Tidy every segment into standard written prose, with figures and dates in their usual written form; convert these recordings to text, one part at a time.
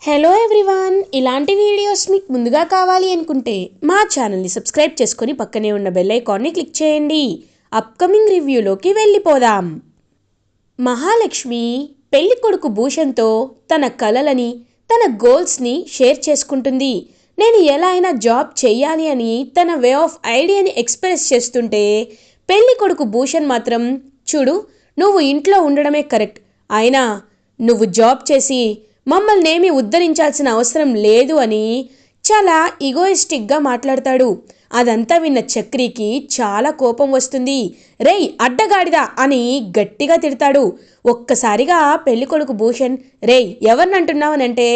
Hello everyone, ఇలాంటి videos మీకు ముందుగా కావాలి అనుకుంటే మా ఛానల్ని సబ్స్క్రైబ్ చేసుకొని పక్కనే ఉన్న బెల్ ఐకాన్ని క్లిక్ చేయండి. అప్కమింగ్ రివ్యూలోకి వెళ్ళిపోదాం. మహాలక్ష్మి పెళ్లి కొడుకు భూషణ్తో తన కలలని, తన గోల్స్ని షేర్ చేసుకుంటుంది. నేను ఎలా అయినా జాబ్ చెయ్యాలి అని తన వే ఆఫ్ ఐడియాని ఎక్స్ప్రెస్ చేస్తుంటే పెళ్లి కొడుకు భూషణ్ మాత్రం, చూడు నువ్వు ఇంట్లో ఉండడమే కరెక్ట్, అయినా నువ్వు జాబ్ చేసి మమ్మల్ని ఏమీ ఉద్ధరించాల్సిన అవసరం లేదు అని చాలా ఈగోయిస్టిక్గా మాట్లాడతాడు. అదంతా విన్న చక్రికి చాలా కోపం వస్తుంది. రేయ్ అడ్డగాడిదా అని గట్టిగా తిడతాడు. ఒక్కసారిగా పెళ్ళికొడుకు భూషణ్, రేయ్ ఎవరిని అంటున్నావనంటే,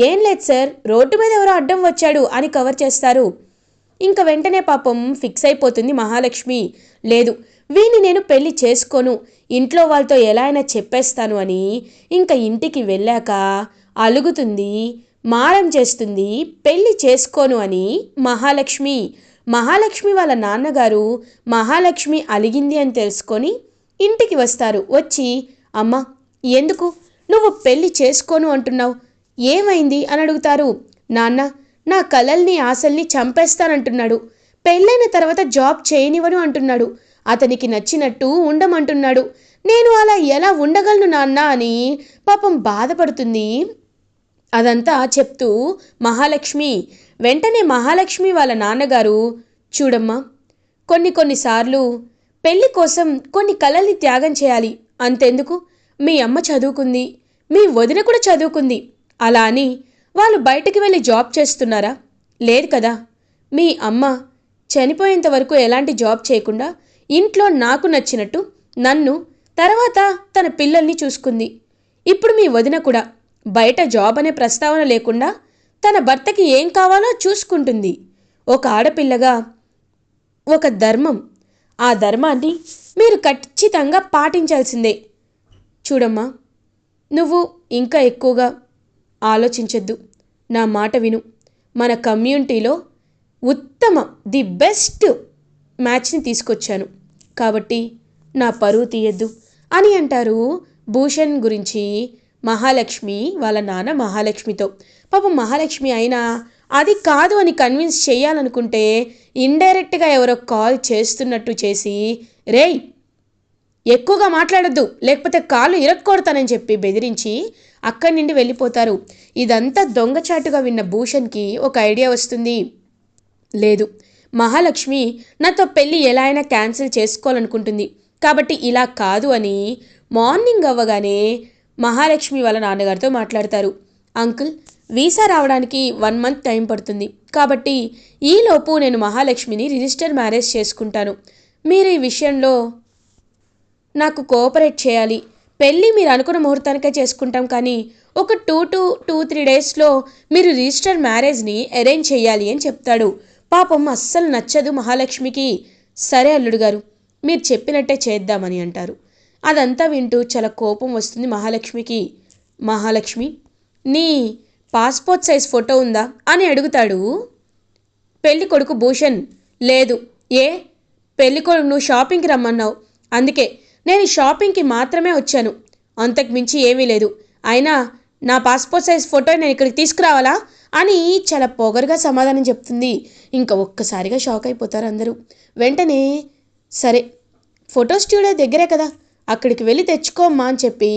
ఏం లేదు సార్, రోడ్డు మీద ఎవరో అడ్డం వచ్చాడు అని కవర్ చేస్తారు. ఇంక వెంటనే పాపం ఫిక్స్ అయిపోతుంది మహాలక్ష్మి. లేదు, వీని నేను పెళ్లి చేసుకోను, ఇంట్లో వాళ్ళతో ఎలా అయినా చెప్పేస్తాను అని ఇంక ఇంటికి వెళ్ళాక అలుగుతుంది, మారం చేస్తుంది, పెళ్లి చేసుకోను అని మహాలక్ష్మి. మహాలక్ష్మి వాళ్ళ నాన్నగారు మహాలక్ష్మి అలిగింది అని తెలుసుకొని ఇంటికి వస్తారు. వచ్చి, అమ్మ ఎందుకు నువ్వు పెళ్లి చేసుకోను అంటున్నావు, ఏమైంది అని అడుగుతారు. నాన్న, నా కలల్ని ఆశల్ని చంపేస్తానంటున్నాడు, పెళ్ళైన తర్వాత జాబ్ చేయనివను అంటున్నాడు, అతనికి నచ్చినట్టు ఉండమంటున్నాడు, నేను అలా ఎలా ఉండగలను నాన్న అని పాపం బాధపడుతుంది. అదంతా చెప్తూ మహాలక్ష్మి. వెంటనే మహాలక్ష్మి వాళ్ళ నాన్నగారు, చూడమ్మా, కొన్నిసార్లు పెళ్లి కోసం కొన్ని కలల్ని త్యాగం చేయాలి, అంతెందుకు, మీ అమ్మ చదువుకుంది, మీ వదిన కూడా చదువుకుంది, అలా అని వాళ్ళు బయటకు వెళ్ళి జాబ్ చేస్తున్నారా? లేదు కదా. మీ అమ్మ చనిపోయేంత వరకు ఎలాంటి జాబ్ చేయకుండా ఇంట్లో నాకు నచ్చినట్టు నన్ను, తర్వాత తన పిల్లల్ని చూసుకుంది. ఇప్పుడు మీ వదిన కూడా బయట జాబ్ అనే ప్రస్తావన లేకుండా తన భర్తకి ఏం కావాలో చూసుకుంటుంది. ఒక ఆడపిల్లగా ఒక ధర్మం, ఆ ధర్మాన్ని మీరు ఖచ్చితంగా పాటించాల్సిందే. చూడమ్మా, నువ్వు ఇంకా ఎక్కువగా ఆలోచించొద్దు, నా మాట విను. మన కమ్యూనిటీలో ఉత్తమ, ది బెస్ట్ మ్యాచ్ని తీసుకొచ్చాను, కాబట్టి నా పరువు తీయద్దు అని అంటారు భూషణ్ గురించి మహాలక్ష్మి వాళ్ళ నాన్న మహాలక్ష్మితో. పాపం మహాలక్ష్మి అయినా అది కాదు అని కన్విన్స్ చేయాలనుకుంటే ఇండైరెక్ట్గా ఎవరో కాల్ చేస్తున్నట్టు చేసి, రేయ్ ఎక్కువగా మాట్లాడొద్దు లేకపోతే కాళ్ళు ఇరక్కొడతానని చెప్పి బెదిరించి అక్కడి నుండి వెళ్ళిపోతారు. ఇదంతా దొంగచాటుగా విన్న భూషణ్కి ఒక ఐడియా వస్తుంది. లేదు, మహాలక్ష్మి నాతో పెళ్ళి ఎలా అయినా క్యాన్సిల్ చేసుకోవాలనుకుంటుంది, కాబట్టి ఇలా కాదు అని మార్నింగ్ అవ్వగానే మహాలక్ష్మి వాళ్ళ నాన్నగారితో మాట్లాడతారు. అంకుల్, వీసా రావడానికి 1 మంత్ టైం పడుతుంది, కాబట్టి ఈలోపు నేను మహాలక్ష్మిని రిజిస్టర్ మ్యారేజ్ చేసుకుంటాను, మీరు ఈ విషయంలో నాకు కోఆపరేట్ చేయాలి. పెళ్ళి మీరు అనుకున్న ముహూర్తానికే చేసుకుంటాం, కానీ ఒక 2-3 డేస్లో మీరు రిజిస్టర్ మ్యారేజ్ని అరేంజ్ చేయాలి అని చెప్తాడు. పాపం అస్సలు నచ్చదు మహాలక్ష్మికి. సరే అల్లుడు గారు, మీరు చెప్పినట్టే చేద్దామని అంటారు. అదంతా వింటూ చాలా కోపం వస్తుంది మహాలక్ష్మికి. మహాలక్ష్మి, నీ పాస్పోర్ట్ సైజ్ ఫోటో ఉందా అని అడుగుతాడు పెళ్లి కొడుకు భూషణ్. లేదు. ఏ, పెళ్లి కొడుకు నువ్వు షాపింగ్కి రమ్మన్నావు, అందుకే నేను షాపింగ్కి మాత్రమే వచ్చాను, అంతకు మించి ఏమీ లేదు, అయినా నా పాస్పోర్ట్ సైజ్ ఫోటో నేను ఇక్కడికి తీసుకురావాలా అని చాలా పొగరుగా సమాధానం చెప్తుంది. ఇంకా ఒక్కసారిగా షాక్ అయిపోతారు అందరూ. వెంటనే, సరే ఫోటో స్టూడియో దగ్గరే కదా, అక్కడికి వెళ్ళి తెచ్చుకోమ్మా అని చెప్పి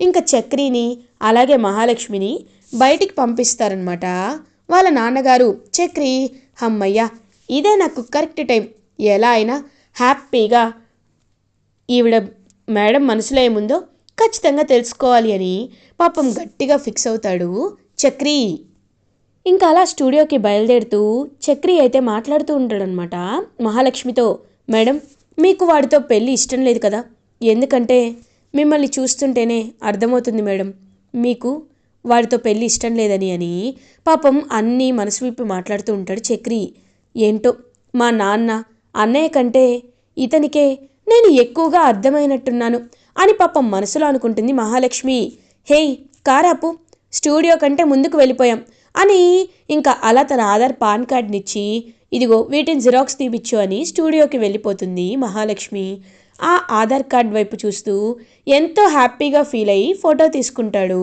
ఇంకా చక్రిని అలాగే మహాలక్ష్మిని బయటికి పంపిస్తారనమాట వాళ్ళ నాన్నగారు. చక్రి, అమ్మయ్య ఇదే నాకు కరెక్ట్ టైం, ఎలా అయినా హ్యాపీగా ఈవిడ మేడం మనసులో ఏముందో ఖచ్చితంగా తెలుసుకోవాలి అని పాపం గట్టిగా ఫిక్స్ అవుతాడు చక్రి. ఇంకా అలా స్టూడియోకి బయలుదేరుతూ చక్రి అయితే మాట్లాడుతూ ఉంటాడనమాట మహాలక్ష్మితో. మేడం, మీకు వాడితో పెళ్ళి ఇష్టం లేదు కదా, ఎందుకంటే మిమ్మల్ని చూస్తుంటేనే అర్థమవుతుంది మేడం, మీకు వాడితో పెళ్ళి ఇష్టం లేదని అని పాపం అన్నీ మనసు విప్పి మాట్లాడుతూ ఉంటాడు చక్రి. ఏంటో మా నాన్న అన్నయ్య కంటే ఇతనికే నేను ఎక్కువగా అర్థమైనట్టున్నాను అని పాపం మనసులో అనుకుంటుంది మహాలక్ష్మి. హేయ్ కారాపు, స్టూడియో కంటే ముందుకు వెళ్ళిపోయాం అని ఇంకా అలా తన ఆధార్ పాన్ కార్డ్నిచ్చి, ఇదిగో వీటిని జిరాక్స్ తీపిచ్చు అని స్టూడియోకి వెళ్ళిపోతుంది మహాలక్ష్మి. ఆ ఆధార్ కార్డ్ వైపు చూస్తూ ఎంతో హ్యాపీగా ఫీల్ అయ్యి ఫోటో తీసుకుంటాడు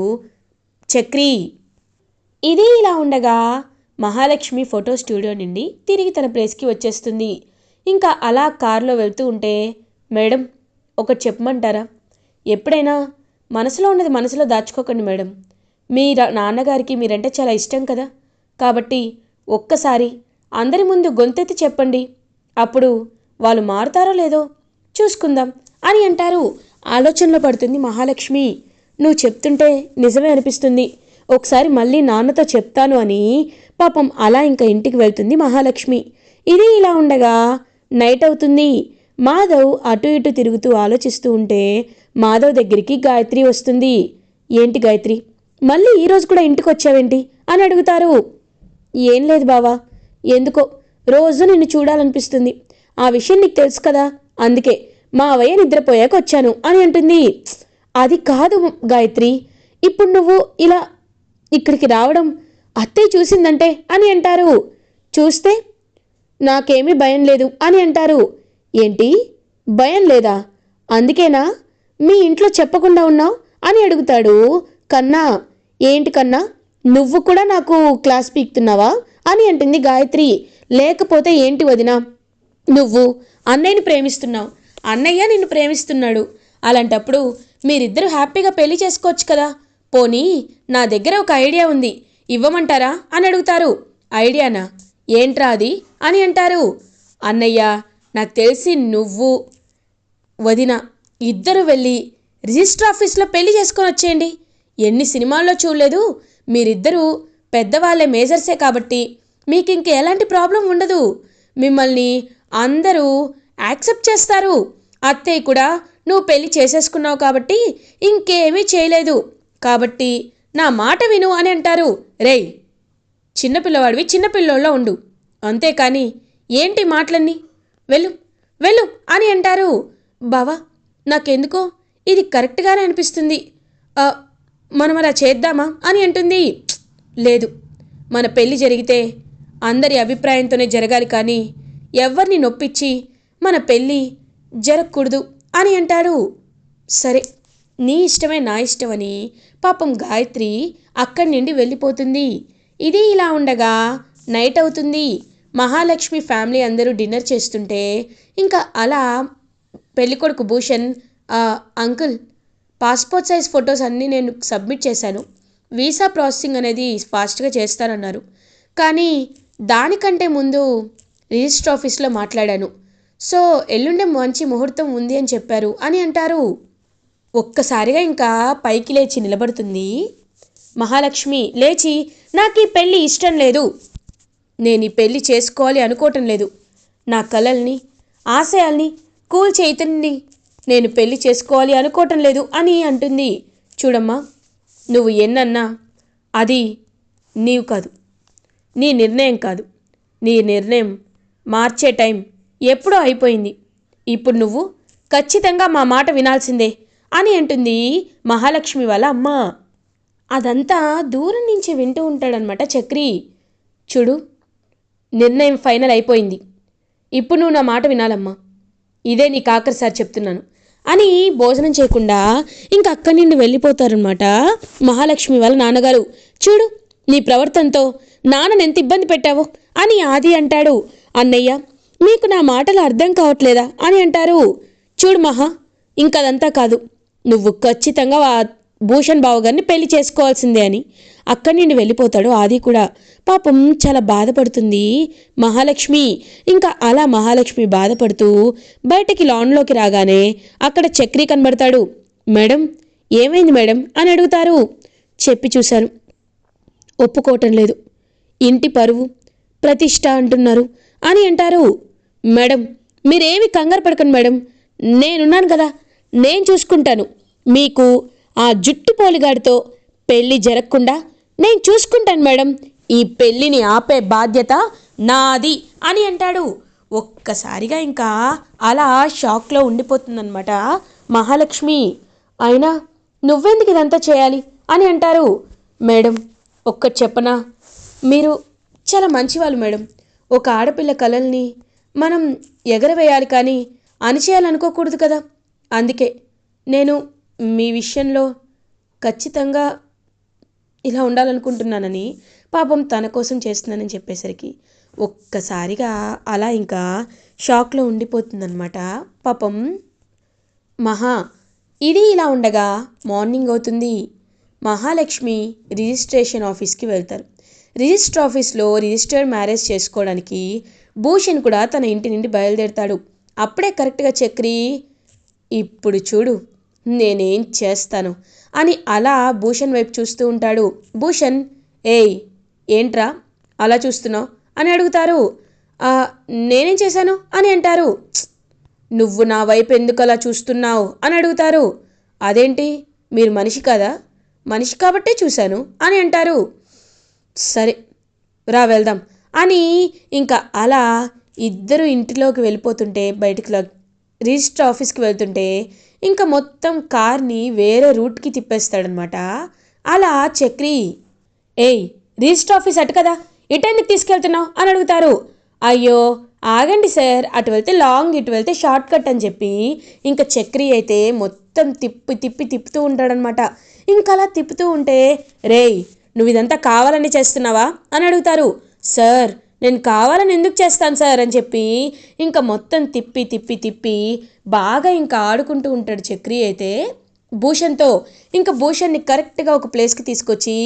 చక్రి. ఇది ఇలా ఉండగా మహాలక్ష్మి ఫోటో స్టూడియో నుండి తిరిగి తన ప్లేస్కి వచ్చేస్తుంది. ఇంకా అలా కారులో వెళ్తూ ఉంటే, మేడం ఒకటి చెప్పమంటారా? ఎప్పుడైనా మనసులో ఉన్నది మనసులో దాచుకోకండి మేడం. మీ నాన్నగారికి మీరంటే చాలా ఇష్టం కదా, కాబట్టి ఒక్కసారి అందరి ముందు గొంతెత్తి చెప్పండి. అప్పుడు వాళ్ళు మారుతారో లేదో చూసుకుందాం అని అంటారు. ఆలోచనలో పడుతుంది మహాలక్ష్మి. నువ్వు చెప్తుంటే నిజమే అనిపిస్తుంది, ఒకసారి మళ్ళీ నాన్నతో చెప్తాను అని పాపం అలా ఇంకా ఇంటికి వెళ్తుంది మహాలక్ష్మి. ఇది ఇలా ఉండగా నైట్ అవుతుంది. మాధవ్ అటు ఇటు తిరుగుతూ ఆలోచిస్తూ ఉంటే మాధవ్ దగ్గరికి గాయత్రి వస్తుంది. ఏంటి గాయత్రి, మళ్ళీ ఈరోజు కూడా ఇంటికి వచ్చావేంటి అని అడుగుతారు. ఏం లేదు బావా, ఎందుకో రోజు నిన్ను చూడాలనిపిస్తుంది. ఆ విషయం నీకు తెలుసు కదా, అందుకే మా అవయ్య నిద్రపోయాక వచ్చాను అని అంటుంది. అది కాదు గాయత్రి, ఇప్పుడు నువ్వు ఇలా ఇక్కడికి రావడం అత్తయ్య చూసిందంటే అని అంటారు. చూస్తే నాకేమీ భయం లేదు అని అంటారు. ఏంటి భయం లేదా? అందుకేనా మీ ఇంట్లో చెప్పకుండా ఉన్నావు అని అడుగుతాడు కన్నా. ఏంటి కన్నా, నువ్వు కూడా నాకు క్లాస్ పీకుతున్నావా అని అంటుంది గాయత్రి. లేకపోతే ఏంటి వదినా, నువ్వు అన్నయ్యని ప్రేమిస్తున్నావు, అన్నయ్య నిన్ను ప్రేమిస్తున్నాడు. అలాంటప్పుడు మీరిద్దరూ హ్యాపీగా పెళ్లి చేసుకోవచ్చు కదా. పోనీ నా దగ్గర ఒక ఐడియా ఉంది, ఇవ్వమంటారా అని అడుగుతారు. ఐడియానా? ఏంట్రా అది అని అంటారు. అన్నయ్య, నాకు తెలిసి నువ్వు వదిన ఇద్దరు వెళ్ళి రిజిస్టర్ ఆఫీస్లో పెళ్లి చేసుకొని వచ్చేయండి. ఎన్ని సినిమాల్లో చూడలేదు, మీరిద్దరూ పెద్దవాళ్ళే, మేజర్సే కాబట్టి మీకు ఇంక ఎలాంటి ప్రాబ్లం ఉండదు. మిమ్మల్ని అందరూ యాక్సెప్ట్ చేస్తారు. అత్తయ్య కూడా నువ్వు పెళ్లి చేసేసుకున్నావు కాబట్టి ఇంకేమీ చేయలేదు, కాబట్టి నా మాట విను అని అంటారు. రేయ్, చిన్నపిల్లవాడివి చిన్నపిల్లోళ్ళ ఉండు, అంతేకాని ఏంటి మాటలన్నీ, వెళ్ళు వెళ్ళు అని అంటారు. బావా, నాకెందుకో ఇది కరెక్ట్గానే అనిపిస్తుంది, మనం అలా చేద్దామా అని అంటుంది. లేదు, మన పెళ్ళి జరిగితే అందరి అభిప్రాయంతోనే జరగాలి, కానీ ఎవరిని నొప్పించి మన పెళ్ళి జరగకూడదు అని అంటాడు. సరే, నీ ఇష్టమే నా ఇష్టమని పాపం గాయత్రి అక్కడి నుండి వెళ్ళిపోతుంది. ఇది ఇలా ఉండగా నైట్ అవుతుంది. మహాలక్ష్మి ఫ్యామిలీ అందరూ డిన్నర్ చేస్తుంటే ఇంకా అలా పెళ్ళికొడుకు Bhushan, uncle passport size photos అన్నీ నేను సబ్మిట్ చేశాను, వీసా ప్రాసెసింగ్ అనేది ఫాస్ట్గా చేస్తానన్నారు, కానీ దానికంటే ముందు రిజిస్టర్ ఆఫీస్లో మాట్లాడాను, సో ఎల్లుండే మంచి ముహూర్తం ఉంది అని చెప్పారు అని అంటారు. ఒక్కసారిగా ఇంకా పైకి లేచి నిలబడుతుంది మహాలక్ష్మి. లేచి, నాకు ఈ పెళ్ళి ఇష్టం లేదు, నేను ఈ పెళ్ళి చేసుకోవాలి అనుకోవటం లేదు, నా కలల్ని ఆశయాల్ని కూల్ చైతన్యని నేను పెళ్లి చేసుకోవాలి అనుకోవటం లేదు అని అంటుంది. చూడమ్మా, నువ్వు ఎన్నన్నా అది నీవు కాదు, నీ నిర్ణయం కాదు. నీ నిర్ణయం మార్చే టైం ఎప్పుడో అయిపోయింది. ఇప్పుడు నువ్వు ఖచ్చితంగా మా మాట వినాల్సిందే అని అంటుంది మహాలక్ష్మి వాళ్ళ అమ్మ. అదంతా దూరం నుంచి వింటూ ఉంటాడనమాట చక్రి. చూడు, నిర్ణయం ఫైనల్ అయిపోయింది, ఇప్పుడు నువ్వు నా మాట వినాలమ్మా, ఇదే నీకు ఆఖరిసారి చెప్తున్నాను అని భోజనం చేయకుండా ఇంక అక్కడి నుండి వెళ్ళిపోతారనమాట మహాలక్ష్మి వాళ్ళ నాన్నగారు. చూడు, నీ ప్రవర్తనతో నాన్నను ఎంత ఇబ్బంది పెట్టావో అని ఆది అంటాడు. అన్నయ్య, మీకు నా మాటలు అర్థం కావట్లేదా అని అంటారు. చూడు మహా, ఇంకదంతా కాదు, నువ్వు ఖచ్చితంగా భూషణ్ బావ గారిని పెళ్లి చేసుకోవాల్సిందే అని అక్కడి నుండి వెళ్ళిపోతాడు ఆది కూడా. పాపం చాలా బాధపడుతుంది మహాలక్ష్మి. ఇంకా అలా మహాలక్ష్మి బాధపడుతూ బయటకి లాన్లోకి రాగానే అక్కడ చక్రి కనబడతాడు. మేడం, ఏమైంది మేడం అని అడుగుతారు. చెప్పి చూశాను, ఒప్పుకోవటం లేదు, ఇంటి పరువు ప్రతిష్ట అంటున్నారు అని అంటారు. మేడం, మీరేమి కంగారు పడకండి మేడం, నేనున్నాను కదా, నేను చూసుకుంటాను. మీకు ఆ జుట్టు పోలిగాడితో పెళ్ళి జరగకుండా నేను చూసుకుంటాను మేడం, ఈ పెళ్ళిని ఆపే బాధ్యత నాది అని అంటాడు. ఒక్కసారిగా ఇంకా అలా షాక్లో ఉండిపోతుందన్నమాట మహాలక్ష్మి. అయినా నువ్వెందుకు ఇదంతా చేయాలి అని అంటారు. మేడం, ఒక్కటి చెప్పనా, మీరు చాలా మంచివాళ్ళు మేడం. ఒక ఆడపిల్ల కలల్ని మనం ఎగరవేయాలి కానీ అణిచేయాలనుకోకూడదు కదా, అందుకే నేను మీ విషయంలో ఖచ్చితంగా ఇలా ఉండాలనుకుంటున్నానని పాపం తన కోసం చేస్తున్నానని చెప్పేసరికి ఒక్కసారిగా అలా ఇంకా షాక్లో ఉండిపోతుందన్నమాట పాపం మహా. ఇది ఇలా ఉండగా మార్నింగ్ అవుతుంది. మహాలక్ష్మి రిజిస్ట్రేషన్ ఆఫీస్కి వెళ్తారు. రిజిస్టర్ ఆఫీస్లో రిజిస్టర్డ్ మ్యారేజ్ చేసుకోవడానికి భూషణ్ కూడా తన ఇంటి నుండి బయలుదేరుతాడు. అప్పుడే కరెక్ట్గా చక్రి ఇప్పుడు చూడు నేనేం చేస్తాను అని అలా భూషణ్ వైపు చూస్తూ ఉంటాడు. భూషణ్ ఏయ్ ఏంట్రా అలా చూస్తున్నావు అని అడుగుతారు. నేనేం చేశాను అని అంటారు. నువ్వు నా వైపు ఎందుకు అలా చూస్తున్నావు అని అడుగుతారు. అదేంటి మీరు మనిషి కదా, మనిషి కాబట్టే చూశాను అని అంటారు. సరే రా వెళ్దాం అని ఇంకా అలా ఇద్దరు ఇంటిలోకి వెళ్ళిపోతుంటే బయటికి రిజిస్టర్ ఆఫీస్కి వెళ్తుంటే ఇంకా మొత్తం కార్ని వేరే రూట్కి తిప్పేస్తాడనమాట. అలా చక్రి ఏయ్ రిజిస్టర్ ఆఫీస్ అటు కదా, ఇటెందుకు తీసుకెళ్తున్నావు అని అడుగుతారు. అయ్యో ఆగండి సార్, అటు వెళ్తే లాంగ్, ఇటు వెళ్తే షార్ట్ కట్ అని చెప్పి ఇంకా చక్రి అయితే మొత్తం తిప్పుతూ ఉంటాడనమాట. ఇంకా అలా తిప్పుతూ ఉంటే రేయ్ నువ్వు ఇదంతా కావాలని చేస్తున్నావా అని అడుగుతారు. సార్ నేను కావాలని ఎందుకు చేస్తాను సార్ అని చెప్పి ఇంకా మొత్తం తిప్పి బాగా ఇంకా ఆడుకుంటూ ఉంటాడు చక్రి అయితే భూషణ్తో. ఇంకా భూషణ్ని కరెక్ట్గా ఒక ప్లేస్కి తీసుకొచ్చి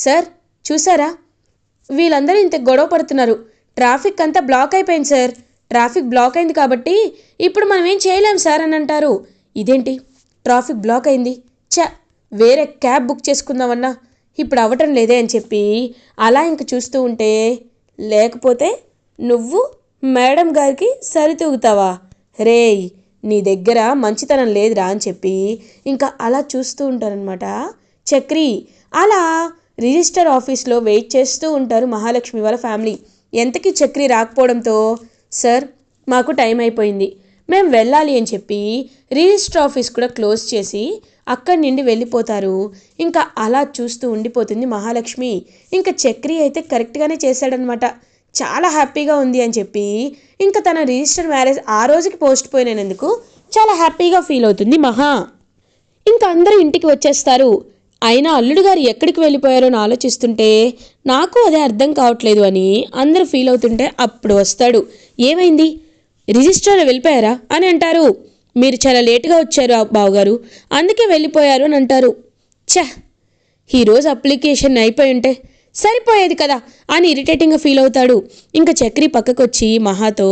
సార్ చూసారా వీళ్ళందరూ ఇంత గొడవ పడుతున్నారు, ట్రాఫిక్ అంతా బ్లాక్ అయిపోయింది సార్, ట్రాఫిక్ బ్లాక్ అయింది కాబట్టి ఇప్పుడు మనం ఏం చేయలేం సార్ అని అంటారు. ఇదేంటి ట్రాఫిక్ బ్లాక్ అయింది, వేరే క్యాబ్ బుక్ చేసుకుందామన్నా ఇప్పుడు అవ్వటం లేదే అని చెప్పి అలా ఇంక చూస్తూ ఉంటే లేకపోతే నువ్వు మేడం గారికి సరితూగుతావా, రేయ్ నీ దగ్గర మంచితనం లేదురా అని చెప్పి ఇంకా అలా చూస్తూ ఉంటారనమాట చక్రి. అలా రిజిస్టర్ ఆఫీస్లో వెయిట్ చేస్తూ ఉంటారు మహాలక్ష్మి వాళ్ళ ఫ్యామిలీ. ఎంతకీ చక్రి రాకపోవడంతో సార్ మాకు టైం అయిపోయింది, మేము వెళ్ళాలి అని చెప్పి రిజిస్టర్ ఆఫీస్ కూడా క్లోజ్ చేసి అక్కడి నుండి వెళ్ళిపోతారు. ఇంకా అలా చూస్తూ ఉండిపోతుంది మహాలక్ష్మి. ఇంకా చక్రి అయితే కరెక్ట్గానే చేశాడనమాట, చాలా హ్యాపీగా ఉంది అని చెప్పి ఇంకా తన రిజిస్టర్ మ్యారేజ్ ఆ రోజుకి పోస్ట్ పోన్ అయినందుకు చాలా హ్యాపీగా ఫీల్ అవుతుంది మహా. ఇంకా అందరూ ఇంటికి వచ్చేస్తారు. అయినా అల్లుడు గారు ఎక్కడికి వెళ్ళిపోయారో అని ఆలోచిస్తుంటే నాకు అదే అర్థం కావట్లేదు అని అందరూ ఫీల్ అవుతుంటే అప్పుడు వస్తాడు. ఏమైంది రిజిస్టర్లో వెళ్ళిపోయారా అని అంటారు. మీరు చాలా లేటుగా వచ్చారు బావగారు, అందుకే వెళ్ళిపోయారు అని అంటారు. ఈరోజు అప్లికేషన్ అయిపోయి ఉంటే సరిపోయేది కదా అని ఇరిటేటింగ్గా ఫీల్ అవుతాడు. ఇంకా చక్రి పక్కకొచ్చి మహాతో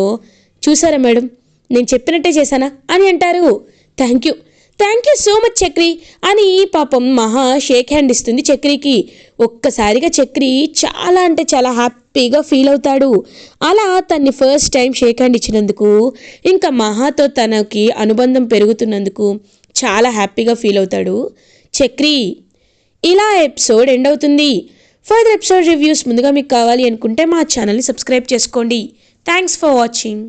చూసారా మేడం నేను చెప్పినట్టే చేశానా అని అంటారు. Thank you so much Chakri అని పాపం మహా షేక్ హ్యాండ్ ఇస్తుంది చక్రికి. ఒక్కసారిగా చక్రి చాలా అంటే చాలా హ్యాపీగా ఫీల్ అవుతాడు. అలా తన్ని ఫస్ట్ టైం షేక్ హ్యాండ్ ఇచ్చినందుకు ఇంకా మహాతో తనకి అనుబంధం పెరుగుతున్నందుకు చాలా హ్యాపీగా ఫీల్ అవుతాడు చక్రి. ఇలా ఎపిసోడ్ ఎండ్ అవుతుంది. ఫర్దర్ ఎపిసోడ్ రివ్యూస్ ముందుగా మీకు కావాలి అనుకుంటే మా ఛానల్ని సబ్స్క్రైబ్ చేసుకోండి. Thanks for watching.